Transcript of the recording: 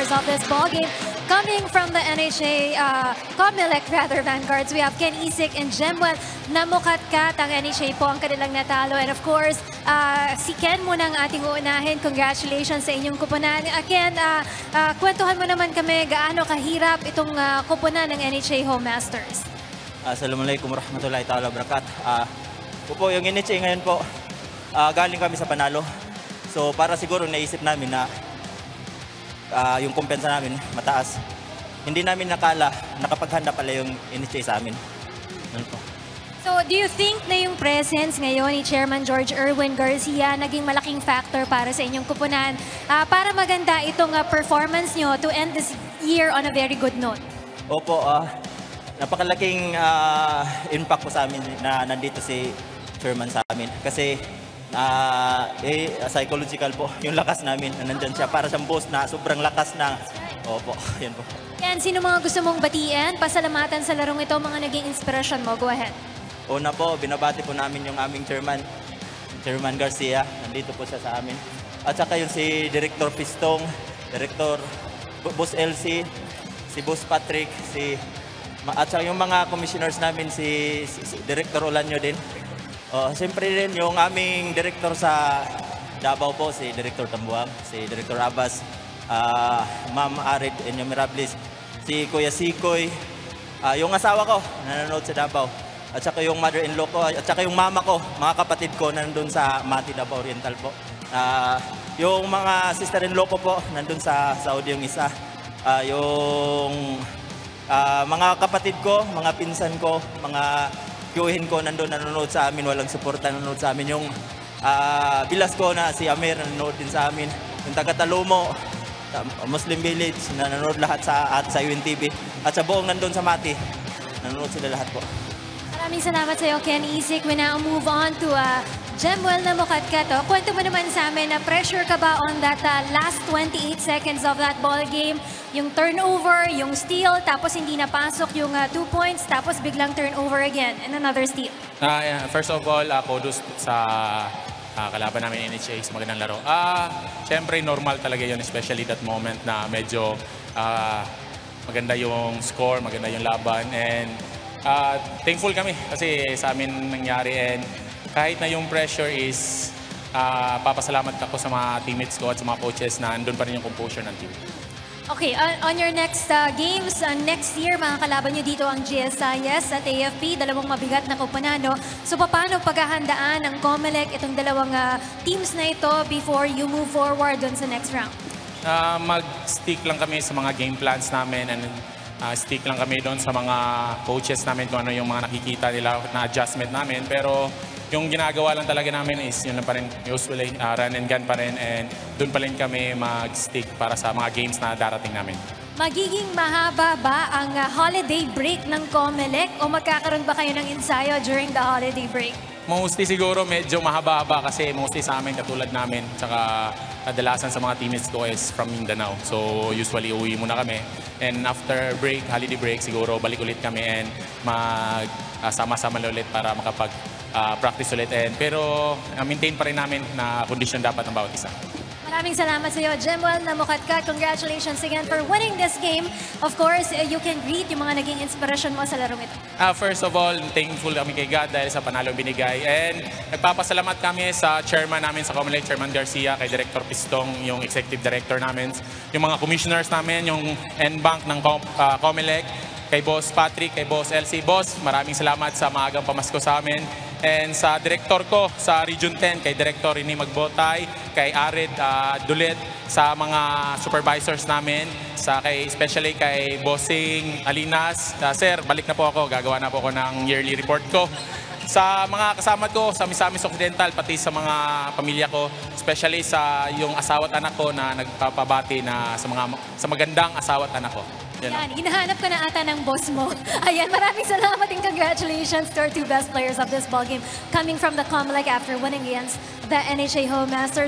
players of this ballgame. Coming from the NHA, Comelec rather, Vanguards, we have Ken Isik and Jemwell Namukatkat. Ang NHA po ang kanilang natalo. And of course, si Ken muna ang ating uunahin. Congratulations sa inyong kupunan. Ken, kwentuhan mo naman kami gaano kahirap itong kupunan ng NHA Home Masters. Assalamualaikum warahmatullahi ta'ala wabarakatuh. Po, yung NHA ngayon po, galing kami sa panalo. So para siguro naisip namin na yung kumpensa namin mataas. Hindi namin nakala, nakapaghanda pala yung NHA sa amin. Po. So do you think na yung presence ngayon ni Chairman George Erwin Garcia naging malaking factor para sa inyong kupunan para maganda itong performance nyo to end this year on a very good note? Opo, napakalaking impact po sa amin na nandito si Chairman sa amin. Kasi psychological po yung lakas namin na nandyan siya. Para siyang boss na sobrang lakas na. Opo, yan po. Yan, sino mga gusto mong batiin? Pasalamatan sa larong ito, mga naging inspirasyon mo. Go ahead. Una po, binabati po namin yung aming Chairman Garcia. Nandito po siya sa amin. At saka yung si Director Pistong, Director Boss LC, si Boss Patrick, at saka yung mga commissioners namin, si Director Olanyo din. Siyempre rin yung aming director sa Davao po, si Director Tambuang, si Director Abbas, Ma'am Arid Enyo Mirables, si Kuya Sikoy, yung asawa ko nanonood sa Davao, at saka yung mother-in-law ko, at saka yung mama ko, mga kapatid ko nandun sa Mati, Davao Oriental po. Yung mga sister-in-law ko po, nandun sa Saudi yung isa. Yung mga kapatid ko, mga pinsan ko, mga Yuhin ko nanonood sa amin, walang suporta nanonood sa amin. Yung bilas ko na si Amir nanonood din sa amin. Yung taga-Talumo, Muslim Village, nanonood lahat sa UNTV. At sa buong nandun sa Mati, nanonood sila lahat po. Maraming salamat sa iyo, Ken Isik. We now move on to Jemwell Namukatkat. Kwento mo naman sa amin na pressure ka ba on that last 28 seconds of that ball game? Yung turnover, yung steal, tapos hindi napasok yung 2 points, tapos biglang turnover again and another steal. First of all, kudos sa kalaban namin NHA sa magandang laro. Siyempre, normal talaga yun, especially that moment na medyo maganda yung score, maganda yung laban. And thankful kami kasi sa amin nangyari. And kahit na yung pressure is, papasalamat ako sa mga teammates ko at sa mga coaches na andun pa rin yung composure ng team. Okay, on your next games, next year, mga kalaban nyo dito ang GSIS at AFP, dalawang mabigat na kupunan, no? So, paano paghahandaan ng Comelec itong dalawang teams na ito before you move forward dun sa next round? Mag-stick lang kami sa mga game plans namin and stick lang kami doon sa mga coaches namin kung ano yung mga nakikita nila na adjustment namin. Pero yung ginagawa lang talaga namin is yun lang pa rin, usually run and gun pa rin, and doon pa rin kami mag-stick para sa mga games na darating namin. Magiging mahaba ba ang holiday break ng Comelec o magkakaroon ba kayo ng ensayo during the holiday break? Mostly siguro medyo mahaba-haba kasi mostly sa amin katulad namin, tsaka kadalasan sa mga teammates ko is from Mindanao. So usually uwi muna kami, and after break, holiday break, siguro balik ulit kami and sama-sama ulit para makapag-practice ulit. Pero maintain pa rin namin na condition dapat ng bawat isa. Maraming salamat sa iyo, Jemwell Namukatkat. Congratulations again for winning this game. Of course, you can greet yung mga naging inspirasyon mo sa larong ito. First of all, thankful kami kay God dahil sa panalo binigay. And nagpapasalamat kami sa chairman namin sa Comelec, Chairman Garcia, kay Director Pistong, yung executive director namin, yung mga commissioners namin, yung NBank ng Comelec, kay Boss Patrick, kay Boss LC. Boss, maraming salamat sa maagang pamasko sa amin. And sa director ko sa Region 10, kay Director Rini Magbotay, kay Arid Dulet, sa mga supervisors namin, especially kay Bossing Alinas. Sir, balik na po ako, gagawa na po ako ng yearly report ko. Sa mga kasama ko sa Misamis Occidental, pati sa mga pamilya ko, especially sa yung asawa at anak ko na nagpapabati na sa magandang asawa at anak ko. Yan, hinahanap ko na ata ng boss mo. Ayan, maraming salamat and congratulations to our two best players of this ballgame coming from the Comelec after winning against the NHA Home Masters.